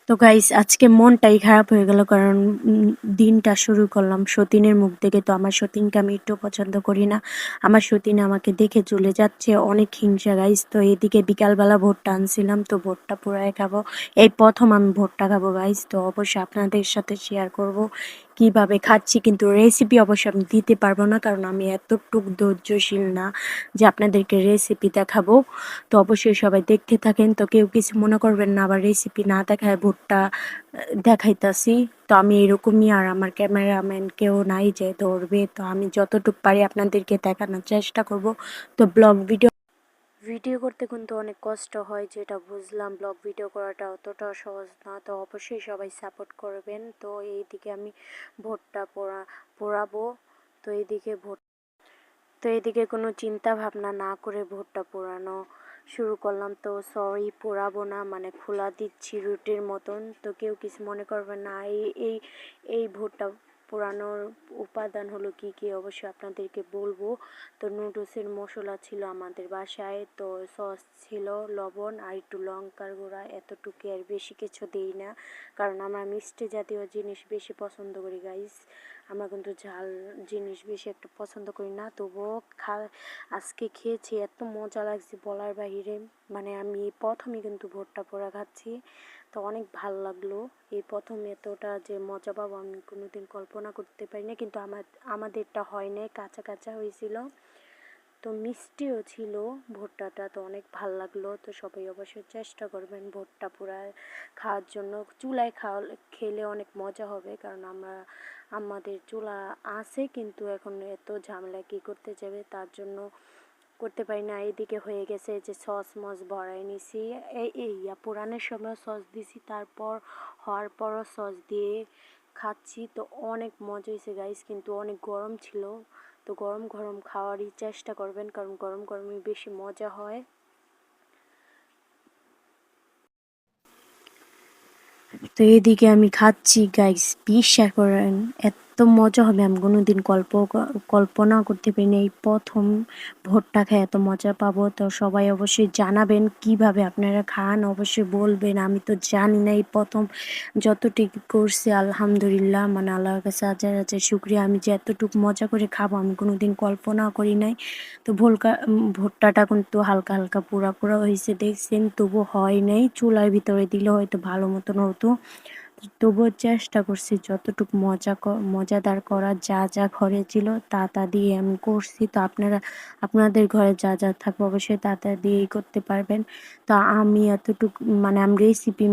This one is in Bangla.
তো গাইস আজকে মনটাই খারাপ হয়ে গেল কারণ দিনটা শুরু করলাম সতীনের মুখ থেকে। তো আমার সতীনকে আমি একটু পছন্দ করি না। আমার সতীন আমাকে দেখে চলে যাচ্ছে, অনেক হিংসা গাইস। তো এদিকে বিকালবেলা ভোরটা আনছিলাম, তো ভোরটা পুরাই খাবো। এই প্রথম আমি ভোরটা খাবো গাইস, তো অবশ্যই আপনাদের সাথে শেয়ার করব কিভাবে খাচ্ছি, কিন্তু রেসিপি অবশ্যই আমি দিতে পারবো না কারণ আমি এতটুক ধৈর্যশীল না যে আপনাদেরকে রেসিপি দেখাবো। তো অবশ্যই সবাই দেখতে থাকেন, তো কেউ কিছু মনে করবেন না আবার রেসিপি না দেখায় ভুট্টা দেখাইতাছি। তো আমি এরকমই, আর আমার ক্যামেরাম্যান কেউ নাই যে ধরবে, তো আমি যতটুকু পারি আপনাদেরকে দেখানোর চেষ্টা করব। তো ব্লগ ভিডিও ভিডিও করতে কিন্তু অনেক কষ্ট হয়, যেটা বুঝলাম। ব্লগ ভিডিও করাটা অতটা সহজ না, তো অবশ্যই সবাই সাপোর্ট করবেন। তো এইদিকে আমি ভোটটা পোড়াবো। তো এইদিকে এদিকে কোনো চিন্তা ভাবনা না করে ভোটটা পোড়ানো শুরু করলাম। তো সরি, পোড়াবো না, মানে খোলা দিচ্ছি রুটির মতন, তো কেউ কিছু মনে করবেন না। এই ভোটটা পোড়ানোর উপাদান হলো কি কি অবশ্যই আপনাদেরকে বলবো। তো নুডলসের মশলা ছিল আমাদের বাসায়, তো সস ছিল, লবণ আর একটু লঙ্কার গুঁড়া, এতটুকু, আর বেশি কিছু দিই না কারণ আমরা মিষ্টি জাতীয় জিনিস বেশি পছন্দ করি গাইস। আমরা কিন্তু ঝাল জিনিস বেশি একটা পছন্দ করি না, তবুও আজকে খেয়েছি, এত মজা লাগছে বলার বাহিরে। মানে আমি প্রথমে কিন্তু ভুট্টা পোড়া খাচ্ছি, তো অনেক ভাল লাগলো। এই প্রথম এতটা যে মজা পাবো আমি কোনোদিন কল্পনা করতে পারি না, কিন্তু আমাদেরটা হয় নাই, কাঁচা কাঁচা হয়েছিল, তো মিষ্টিও ছিল ভুট্টাটা, তো অনেক ভাল লাগলো। তো সবাই অবশ্যই চেষ্টা করবেন ভুট্টা পোড়া খাওয়ার জন্য। চুলায় খেলে অনেক মজা হবে কারণ আমাদের চুলা আছে, কিন্তু এখন এত ঝামেলা কী করতে যাবে, তার জন্য করতে পারি না। এদিকে হয়ে গেছে যে সস মস ভরাই নিছি, পোড়ানোর সময় সস দিছি, তারপর হওয়ার পরও সস দিয়ে খাচ্ছি। তো অনেক মজা হয়েছে গাইস, কিন্তু অনেক গরম ছিল। তো গরম গরম খাওয়ারই চেষ্টা করবেন কারণ গরম গরমই বেশি মজা হয়। তো এদিকে আমি খাচ্ছি গাইস, বিশ্বাস করেন এত মজা হবে আমি কোনোদিন কল্পনাও করতে পারিনি। এই প্রথম ভোটটা খেয়ে এত মজা পাবো। তো সবাই অবশ্যই জানাবেন কিভাবে আপনারা খান, অবশ্যই বলবেন। আমি তো জানি না, এই প্রথম যতটুকু করছি আলহামদুলিল্লাহ, মানে আল্লাহর কাছে হাজার হাজার শুকরিয়া। আমি যে এতটুকু মজা করে খাবো আমি কোনোদিন কল্পনাও করি নাই। তো ভুট্টাটা কিন্তু হালকা হালকা পোড়া পোড়া হয়েছে দেখছেন, তবু হয় নাই। চুলার ভিতরে দিলে হয়তো ভালো মতন হতো, তবুও চেষ্টা করছি যতটুকু মজাদার করার, যা যা ঘরে ছিল তা দিয়ে আমি করছি। তো আপনাদের ঘরে যা যা থাকবে অবশ্যই তা দিয়েই করতে পারবেন। তো আমি এতটুকু, মানে আমি রেসিপি